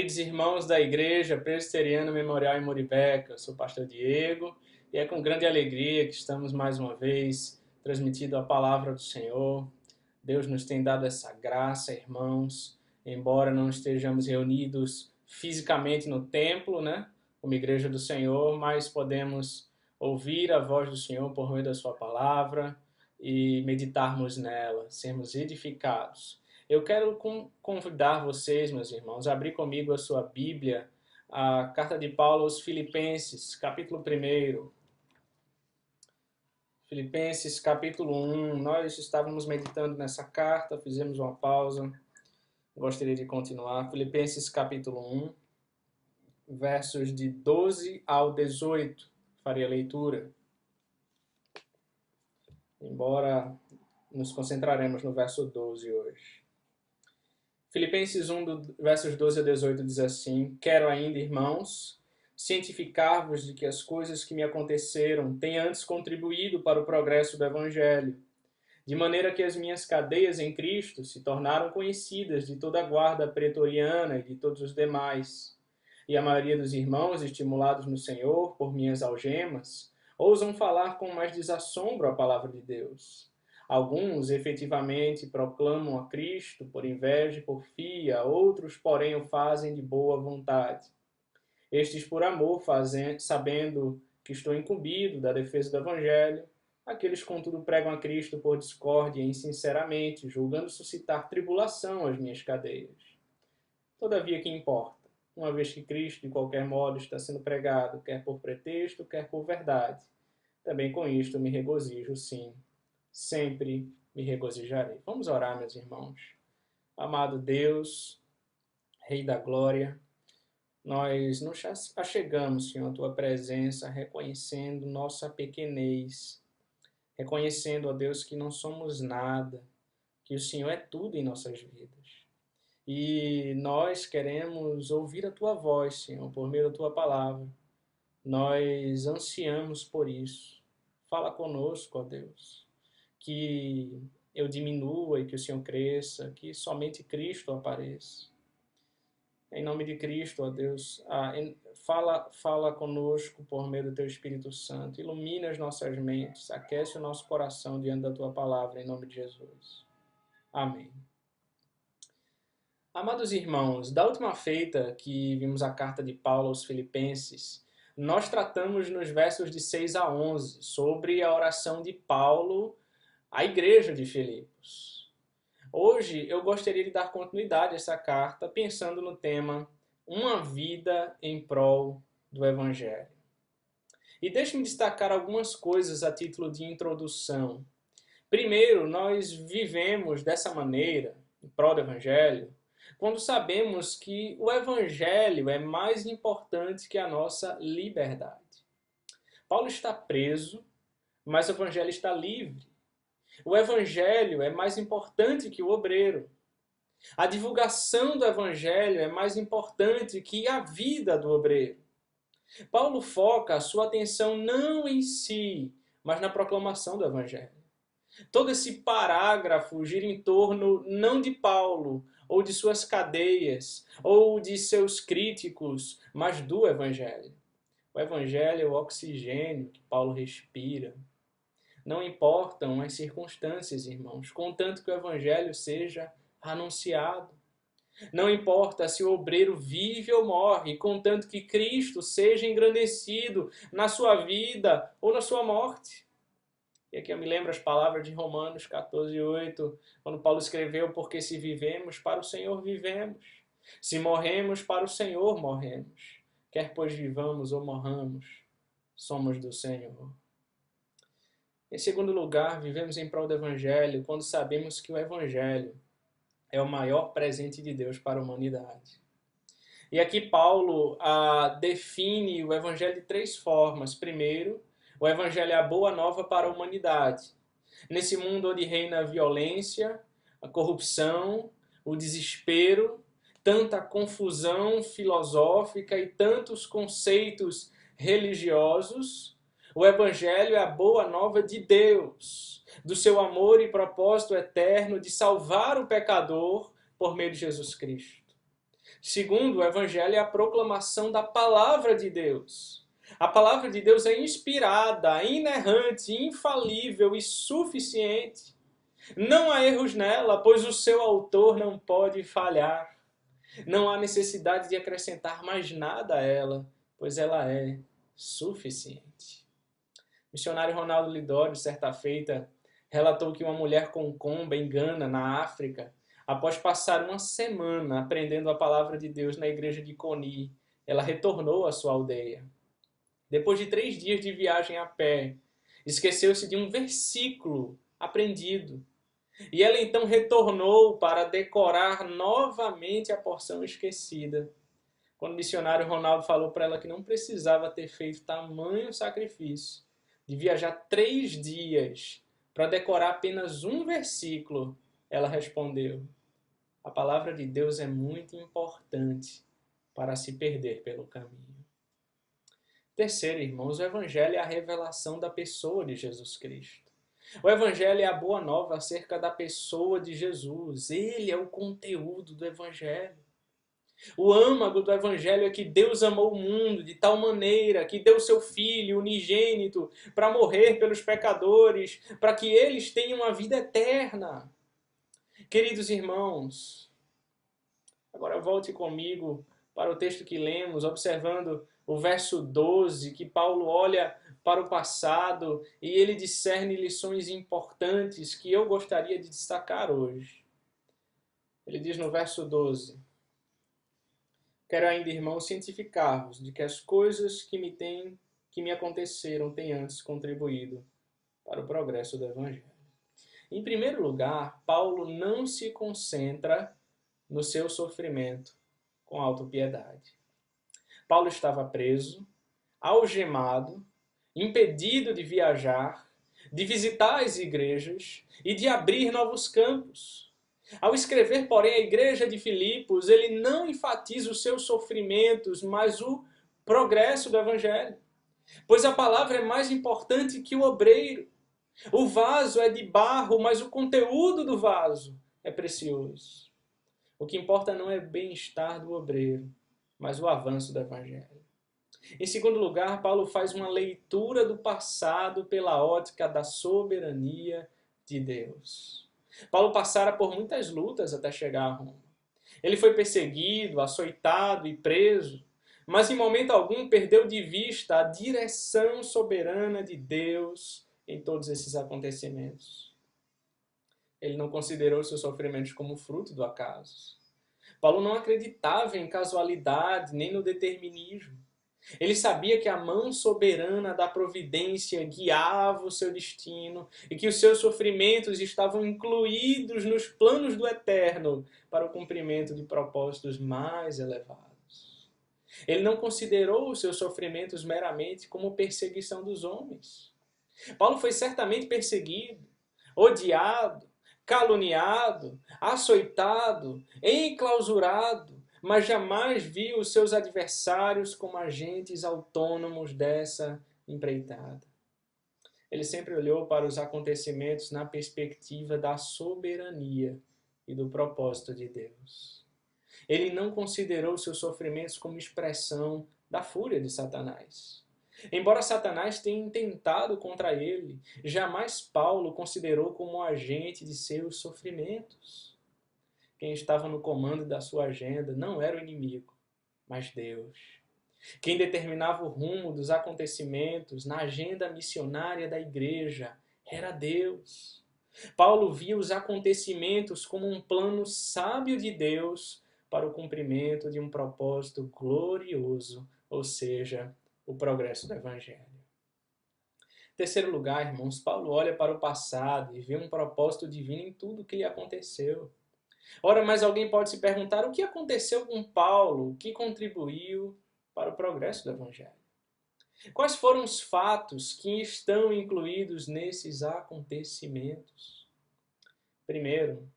Queridos irmãos da Igreja Presbiteriana Memorial em Muribeca, eu sou o pastor Diego e é com grande alegria que estamos mais uma vez transmitindo a palavra do Senhor. Deus nos tem dado essa graça, irmãos, embora não estejamos reunidos fisicamente no templo, como Igreja do Senhor, mas podemos ouvir a voz do Senhor por meio da sua palavra e meditarmos nela, sermos edificados. Eu quero convidar vocês, meus irmãos, a abrir comigo a sua Bíblia, a carta de Paulo aos Filipenses, capítulo 1. Filipenses, capítulo 1. Nós estávamos meditando nessa carta, fizemos uma pausa. Gostaria de continuar. Filipenses, capítulo 1, versos de 12 ao 18. Farei a leitura. Embora nos concentraremos no verso 12 hoje. Filipenses 1, versos 12 a 18 diz assim: Quero ainda, irmãos, cientificar-vos de que as coisas que me aconteceram têm antes contribuído para o progresso do Evangelho, de maneira que as minhas cadeias em Cristo se tornaram conhecidas de toda a guarda pretoriana e de todos os demais. E a maioria dos irmãos, estimulados no Senhor por minhas algemas, ousam falar com mais desassombro a palavra de Deus. Alguns efetivamente proclamam a Cristo por inveja e porfia, outros, porém, o fazem de boa vontade. Estes por amor, sabendo que estou incumbido da defesa do Evangelho, aqueles, contudo, pregam a Cristo por discórdia e insinceramente, julgando suscitar tribulação às minhas cadeias. Todavia, que importa? Uma vez que Cristo, de qualquer modo, está sendo pregado, quer por pretexto, quer por verdade. Também com isto me regozijo, sim. Sempre me regozijarei. Vamos orar, meus irmãos. Amado Deus, Rei da Glória, nós nos achegamos, Senhor, à Tua presença, reconhecendo nossa pequenez, reconhecendo, ó Deus, que não somos nada, que o Senhor é tudo em nossas vidas. E nós queremos ouvir a Tua voz, Senhor, por meio da Tua palavra. Nós ansiamos por isso. Fala conosco, ó Deus. Que eu diminua e que o Senhor cresça, que somente Cristo apareça. Em nome de Cristo, ó Deus, fala conosco por meio do Teu Espírito Santo, ilumina as nossas mentes, aquece o nosso coração diante da Tua palavra, em nome de Jesus. Amém. Amados irmãos, da última feita que vimos a carta de Paulo aos Filipenses, nós tratamos nos versos de 6 a 11 sobre a oração de Paulo à igreja de Filipos. Hoje eu gostaria de dar continuidade a essa carta pensando no tema Uma vida em prol do Evangelho. E deixe-me destacar algumas coisas a título de introdução. Primeiro, nós vivemos dessa maneira, em prol do Evangelho, quando sabemos que o Evangelho é mais importante que a nossa liberdade. Paulo está preso, mas o Evangelho está livre. O Evangelho é mais importante que o obreiro. A divulgação do Evangelho é mais importante que a vida do obreiro. Paulo foca a sua atenção não em si, mas na proclamação do Evangelho. Todo esse parágrafo gira em torno não de Paulo, ou de suas cadeias, ou de seus críticos, mas do Evangelho. O Evangelho é o oxigênio que Paulo respira. Não importam as circunstâncias, irmãos, contanto que o Evangelho seja anunciado. Não importa se o obreiro vive ou morre, contanto que Cristo seja engrandecido na sua vida ou na sua morte. E aqui eu me lembro as palavras de Romanos 14:8, quando Paulo escreveu: porque se vivemos, para o Senhor vivemos. Se morremos, para o Senhor morremos. Quer pois vivamos ou morramos, somos do Senhor. Em segundo lugar, vivemos em prol do Evangelho quando sabemos que o Evangelho é o maior presente de Deus para a humanidade. E aqui Paulo define o Evangelho de 3 formas. Primeiro, o Evangelho é a boa nova para a humanidade. Nesse mundo onde reina a violência, a corrupção, o desespero, tanta confusão filosófica e tantos conceitos religiosos, o Evangelho é a boa nova de Deus, do seu amor e propósito eterno de salvar o pecador por meio de Jesus Cristo. Segundo, o Evangelho é a proclamação da palavra de Deus. A palavra de Deus é inspirada, inerrante, infalível e suficiente. Não há erros nela, pois o seu autor não pode falhar. Não há necessidade de acrescentar mais nada a ela, pois ela é suficiente. O missionário Ronaldo Lidório, certa feita, relatou que uma mulher com comba em Gana, na África, após passar uma semana aprendendo a palavra de Deus na igreja de Coni, ela retornou à sua aldeia. Depois de 3 dias de viagem a pé, esqueceu-se de um versículo aprendido. E ela então retornou para decorar novamente a porção esquecida. Quando o missionário Ronaldo falou para ela que não precisava ter feito tamanho sacrifício, de viajar 3 dias para decorar apenas um versículo, ela respondeu: a palavra de Deus é muito importante para se perder pelo caminho. Terceiro, irmãos, o Evangelho é a revelação da pessoa de Jesus Cristo. O Evangelho é a boa nova acerca da pessoa de Jesus. Ele é o conteúdo do Evangelho. O âmago do Evangelho é que Deus amou o mundo de tal maneira que deu seu Filho unigênito para morrer pelos pecadores, para que eles tenham a vida eterna. Queridos irmãos, agora volte comigo para o texto que lemos, observando o verso 12, que Paulo olha para o passado e ele discerne lições importantes que eu gostaria de destacar hoje. Ele diz no verso 12: quero ainda, irmãos, cientificar-vos de que as coisas que me aconteceram têm antes contribuído para o progresso do Evangelho. Em primeiro lugar, Paulo não se concentra no seu sofrimento com autopiedade. Paulo estava preso, algemado, impedido de viajar, de visitar as igrejas e de abrir novos campos. Ao escrever, porém, a igreja de Filipos, ele não enfatiza os seus sofrimentos, mas o progresso do Evangelho. Pois a palavra é mais importante que o obreiro. O vaso é de barro, mas o conteúdo do vaso é precioso. O que importa não é o bem-estar do obreiro, mas o avanço do Evangelho. Em segundo lugar, Paulo faz uma leitura do passado pela ótica da soberania de Deus. Paulo passara por muitas lutas até chegar a Roma. Ele foi perseguido, açoitado e preso, mas em momento algum perdeu de vista a direção soberana de Deus em todos esses acontecimentos. Ele não considerou seus sofrimentos como fruto do acaso. Paulo não acreditava em casualidade nem no determinismo. Ele sabia que a mão soberana da providência guiava o seu destino e que os seus sofrimentos estavam incluídos nos planos do eterno para o cumprimento de propósitos mais elevados. Ele não considerou os seus sofrimentos meramente como perseguição dos homens. Paulo foi certamente perseguido, odiado, caluniado, açoitado, enclausurado, mas jamais viu os seus adversários como agentes autônomos dessa empreitada. Ele sempre olhou para os acontecimentos na perspectiva da soberania e do propósito de Deus. Ele não considerou seus sofrimentos como expressão da fúria de Satanás. Embora Satanás tenha intentado contra ele, jamais Paulo considerou como agente de seus sofrimentos. Quem estava no comando da sua agenda não era o inimigo, mas Deus. Quem determinava o rumo dos acontecimentos na agenda missionária da igreja era Deus. Paulo via os acontecimentos como um plano sábio de Deus para o cumprimento de um propósito glorioso, ou seja, o progresso do Evangelho. Em terceiro lugar, irmãos, Paulo olha para o passado e vê um propósito divino em tudo o que lhe aconteceu. Ora, mas alguém pode se perguntar o que aconteceu com Paulo, o que contribuiu para o progresso do Evangelho. Quais foram os fatos que estão incluídos nesses acontecimentos? Primeiro,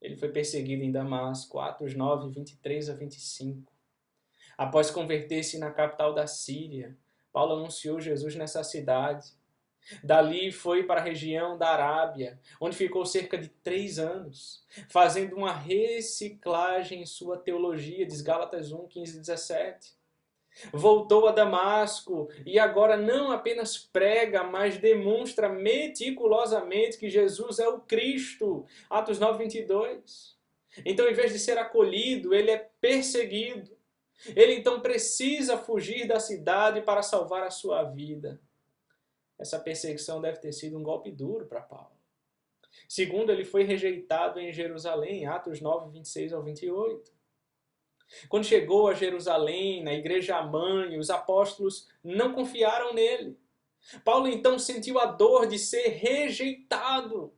ele foi perseguido em Damasco, Atos 9, 23 a 25. Após converter-se na capital da Síria, Paulo anunciou Jesus nessa cidade. Dali foi para a região da Arábia, onde ficou cerca de 3 anos, fazendo uma reciclagem em sua teologia, diz Gálatas 1, 15 e 17. Voltou a Damasco e agora não apenas prega, mas demonstra meticulosamente que Jesus é o Cristo. Atos 9, 22. Então, em vez de ser acolhido, ele é perseguido. Ele então precisa fugir da cidade para salvar a sua vida. Essa perseguição deve ter sido um golpe duro para Paulo. Segundo, ele foi rejeitado em Jerusalém, Atos 9, 26 ao 28. Quando chegou a Jerusalém, na igreja mãe, os apóstolos não confiaram nele. Paulo então sentiu a dor de ser rejeitado.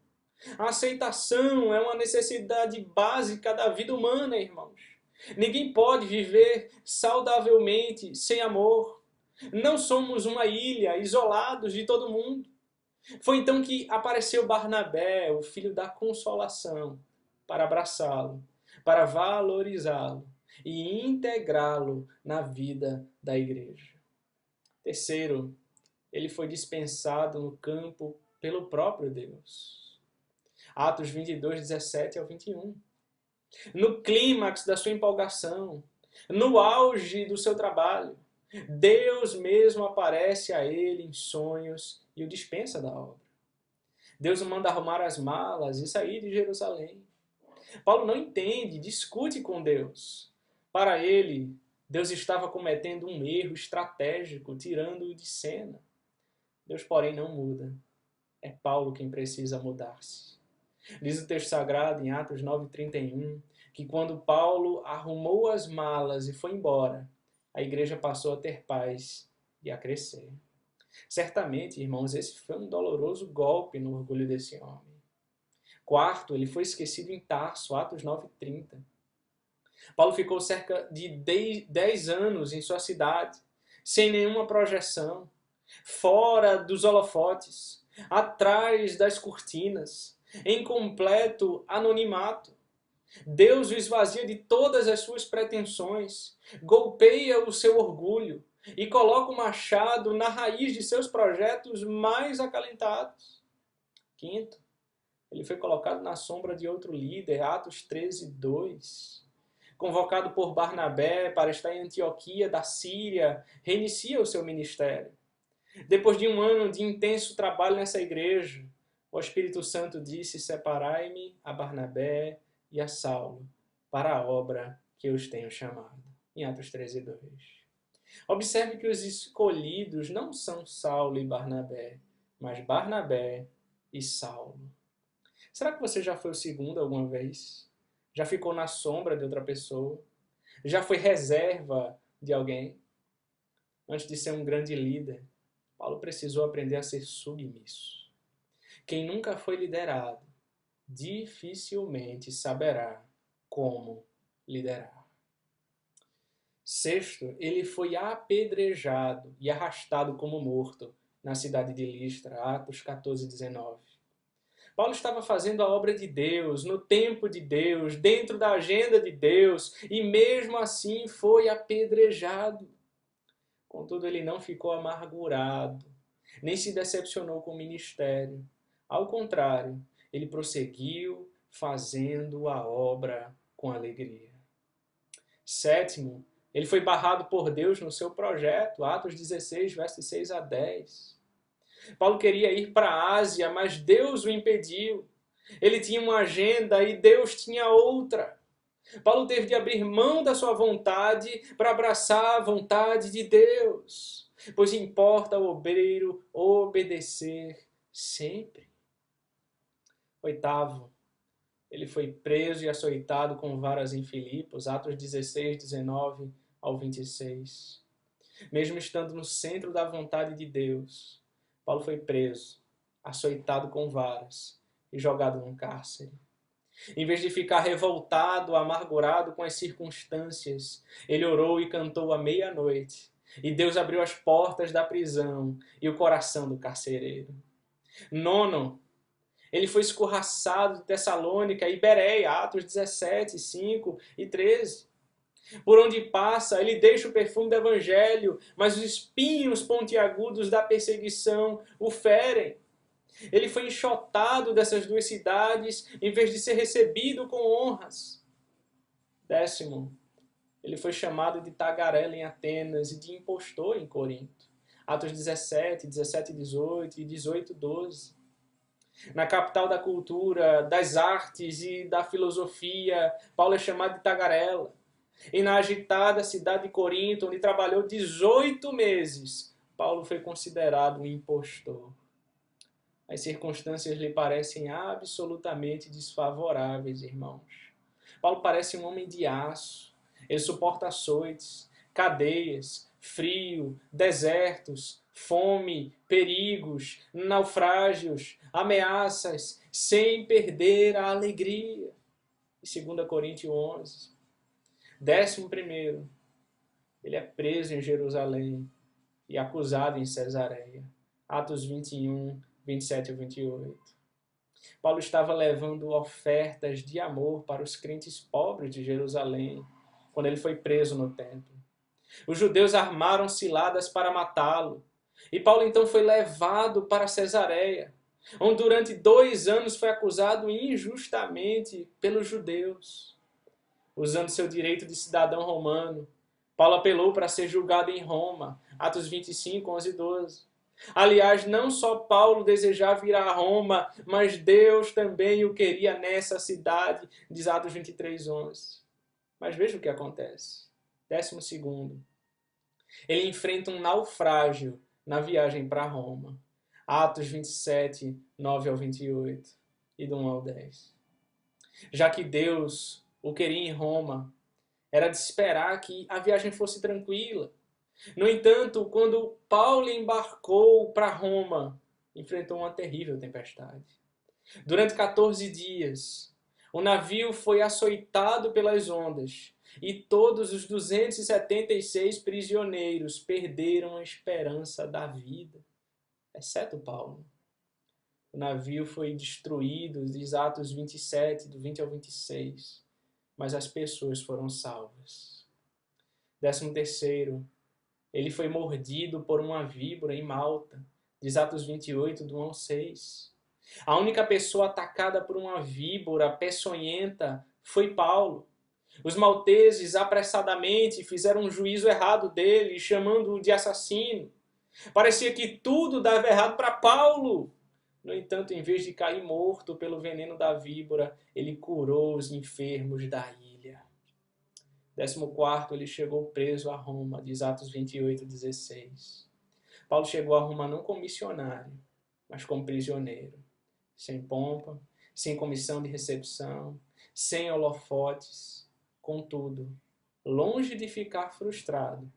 A aceitação é uma necessidade básica da vida humana, irmãos. Ninguém pode viver saudavelmente sem amor. Não somos uma ilha, isolados de todo mundo. Foi então que apareceu Barnabé, o filho da consolação, para abraçá-lo, para valorizá-lo e integrá-lo na vida da igreja. Terceiro, ele foi dispensado no campo pelo próprio Deus. Atos 22, 17 ao 21. No clímax da sua empolgação, no auge do seu trabalho, Deus mesmo aparece a ele em sonhos e o dispensa da obra. Deus o manda arrumar as malas e sair de Jerusalém. Paulo não entende, discute com Deus. Para ele, Deus estava cometendo um erro estratégico, tirando-o de cena. Deus, porém, não muda. É Paulo quem precisa mudar-se. Diz o texto sagrado em Atos 9:31 que quando Paulo arrumou as malas e foi embora, a igreja passou a ter paz e a crescer. Certamente, irmãos, esse foi um doloroso golpe no orgulho desse homem. Quarto, ele foi esquecido em Tarso, Atos 9:30. Paulo ficou cerca de 10 anos em sua cidade, sem nenhuma projeção, fora dos holofotes, atrás das cortinas, em completo anonimato. Deus o esvazia de todas as suas pretensões, golpeia o seu orgulho e coloca o machado na raiz de seus projetos mais acalentados. Quinto, ele foi colocado na sombra de outro líder, Atos 13, 2. Convocado por Barnabé para estar em Antioquia da Síria, reinicia o seu ministério. Depois de um ano de intenso trabalho nessa igreja, o Espírito Santo disse: separai-me a Barnabé e a Saulo para a obra que eu os tenho chamado. Em Atos 13, 2. Observe que os escolhidos não são Saulo e Barnabé, mas Barnabé e Saulo. Será que você já foi o segundo alguma vez? Já ficou na sombra de outra pessoa? Já foi reserva de alguém? Antes de ser um grande líder, Paulo precisou aprender a ser submisso. Quem nunca foi liderado, dificilmente saberá como liderar. Sexto, ele foi apedrejado e arrastado como morto na cidade de Listra, Atos 14, 19. Paulo estava fazendo a obra de Deus, no tempo de Deus, dentro da agenda de Deus, e mesmo assim foi apedrejado. Contudo, ele não ficou amargurado, nem se decepcionou com o ministério. Ao contrário, ele prosseguiu fazendo a obra com alegria. Sétimo, ele foi barrado por Deus no seu projeto, Atos 16, versos 6 a 10. Paulo queria ir para a Ásia, mas Deus o impediu. Ele tinha uma agenda e Deus tinha outra. Paulo teve de abrir mão da sua vontade para abraçar a vontade de Deus, pois importa ao obreiro obedecer sempre. Oitavo, ele foi preso e açoitado com varas em Filipos, Atos 16, 19 ao 26. Mesmo estando no centro da vontade de Deus, Paulo foi preso, açoitado com varas e jogado num cárcere. Em vez de ficar revoltado, amargurado com as circunstâncias, ele orou e cantou à meia-noite. E Deus abriu as portas da prisão e o coração do carcereiro. Nono, ele foi escorraçado de Tessalônica e Bereia, Atos 17, 5 e 13. Por onde passa, ele deixa o perfume do evangelho, mas os espinhos pontiagudos da perseguição o ferem. Ele foi enxotado dessas duas cidades em vez de ser recebido com honras. 10º, ele foi chamado de tagarela em Atenas e de impostor em Corinto. Atos 17, 17 e 18 e 18, 12. Na capital da cultura, das artes e da filosofia, Paulo é chamado de tagarela. E na agitada cidade de Corinto, onde trabalhou 18 meses, Paulo foi considerado um impostor. As circunstâncias lhe parecem absolutamente desfavoráveis, irmãos. Paulo parece um homem de aço. Ele suporta açoites, cadeias, frio, desertos, fome, perigos, naufrágios, ameaças, sem perder a alegria. Em 2 Coríntios 11. 11º, ele é preso em Jerusalém e acusado em Cesareia. Atos 21, 27 e 28. Paulo estava levando ofertas de amor para os crentes pobres de Jerusalém, quando ele foi preso no templo. Os judeus armaram ciladas para matá-lo, e Paulo então foi levado para Cesareia, onde durante 2 anos foi acusado injustamente pelos judeus. Usando seu direito de cidadão romano, Paulo apelou para ser julgado em Roma, Atos 25, 11 e 12. Aliás, não só Paulo desejava ir a Roma, mas Deus também o queria nessa cidade, diz Atos 23, 11. Mas veja o que acontece. 12º, ele enfrenta um naufrágio na viagem para Roma, Atos 27, 9 ao 28 e do 1 ao 10. Já que Deus o queria em Roma, era de esperar que a viagem fosse tranquila. No entanto, quando Paulo embarcou para Roma, enfrentou uma terrível tempestade. Durante 14 dias, o navio foi açoitado pelas ondas e todos os 276 prisioneiros perderam a esperança da vida, exceto Paulo. O navio foi destruído, diz Atos 27, do 20 ao 26, mas as pessoas foram salvas. 13º, ele foi mordido por uma víbora em Malta, diz Atos 28, do 1 ao 6. A única pessoa atacada por uma víbora peçonhenta foi Paulo. Os malteses apressadamente fizeram um juízo errado dele, chamando-o de assassino. Parecia que tudo dava errado para Paulo. No entanto, em vez de cair morto pelo veneno da víbora, ele curou os enfermos da ilha. 14º, ele chegou preso a Roma, diz Atos 28, 16. Paulo chegou a Roma não como missionário, mas como prisioneiro. Sem pompa, sem comissão de recepção, sem holofotes. Contudo, longe de ficar frustrado,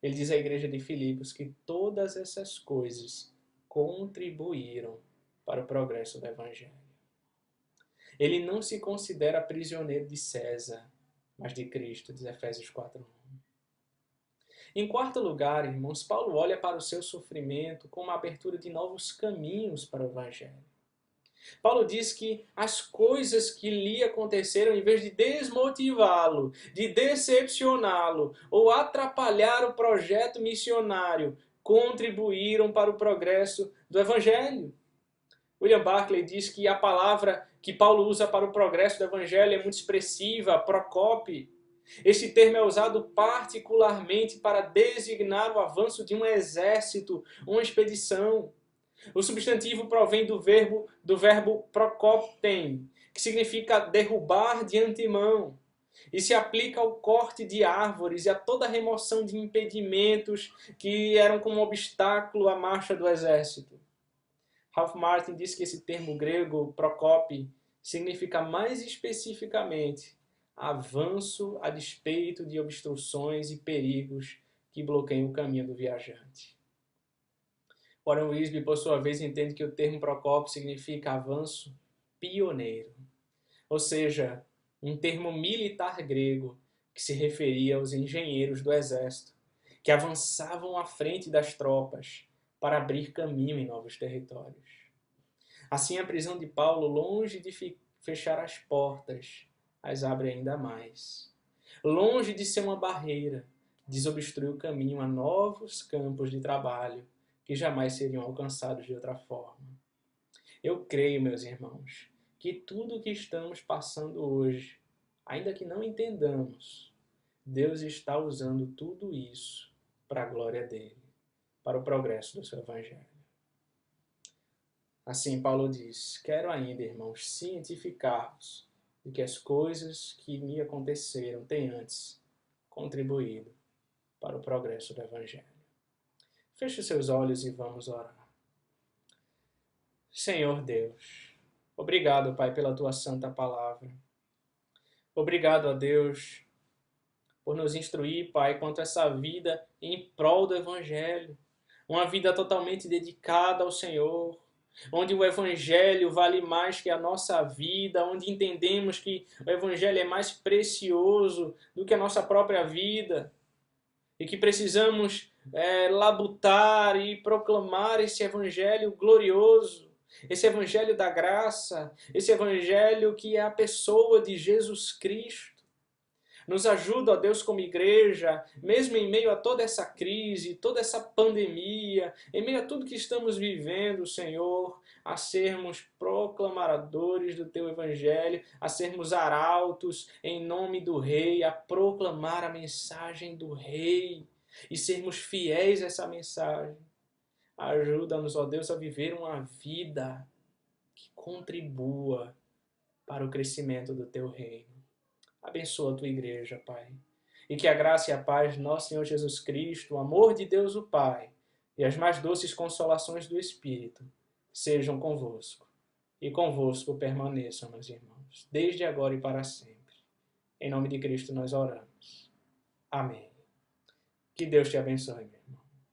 ele diz à igreja de Filipos que todas essas coisas contribuíram para o progresso do Evangelho. Ele não se considera prisioneiro de César, mas de Cristo, diz Efésios 4:1. Em quarto lugar, irmãos, Paulo olha para o seu sofrimento como a abertura de novos caminhos para o Evangelho. Paulo diz que as coisas que lhe aconteceram, em vez de desmotivá-lo, de decepcioná-lo ou atrapalhar o projeto missionário, contribuíram para o progresso do Evangelho. William Barclay diz que a palavra que Paulo usa para o progresso do Evangelho é muito expressiva, procope. Este termo é usado particularmente para designar o avanço de um exército, uma expedição. O substantivo provém do verbo prokopten, que significa derrubar de antemão, e se aplica ao corte de árvores e a toda a remoção de impedimentos que eram como obstáculo à marcha do exército. Ralph Martin diz que esse termo grego, procope, significa mais especificamente avanço a despeito de obstruções e perigos que bloqueiam o caminho do viajante. Warren Wiersbe, por sua vez, entende que o termo procope significa avanço pioneiro, ou seja, um termo militar grego que se referia aos engenheiros do exército, que avançavam à frente das tropas para abrir caminho em novos territórios. Assim, a prisão de Paulo, longe de fechar as portas, as abre ainda mais. longe de ser uma barreira, desobstrui o caminho a novos campos de trabalho que jamais seriam alcançados de outra forma. Eu creio, meus irmãos, que tudo o que estamos passando hoje, ainda que não entendamos, Deus está usando tudo isso para a glória dele, para o progresso do seu evangelho. Assim, Paulo diz: quero ainda, irmãos, cientificar-vos de que as coisas que me aconteceram têm antes contribuído para o progresso do evangelho. Feche os seus olhos e vamos orar. Senhor Deus, obrigado, Pai, pela tua santa palavra. Obrigado a Deus por nos instruir, Pai, quanto a essa vida em prol do evangelho. Uma vida totalmente dedicada ao Senhor, onde o evangelho vale mais que a nossa vida, onde entendemos que o evangelho é mais precioso do que a nossa própria vida e que precisamos labutar e proclamar esse evangelho glorioso, esse evangelho da graça, esse evangelho que é a pessoa de Jesus Cristo. Nos ajuda, ó Deus, como igreja, mesmo em meio a toda essa crise, toda essa pandemia, em meio a tudo que estamos vivendo, Senhor, a sermos proclamadores do Teu Evangelho, a sermos arautos em nome do Rei, a proclamar a mensagem do Rei e sermos fiéis a essa mensagem. Ajuda-nos, ó Deus, a viver uma vida que contribua para o crescimento do Teu Reino. Abençoa a tua igreja, Pai. E que a graça e a paz de nosso Senhor Jesus Cristo, o amor de Deus o Pai e as mais doces consolações do Espírito sejam convosco. E convosco permaneçam, meus irmãos, desde agora e para sempre. Em nome de Cristo nós oramos. Amém. Que Deus te abençoe.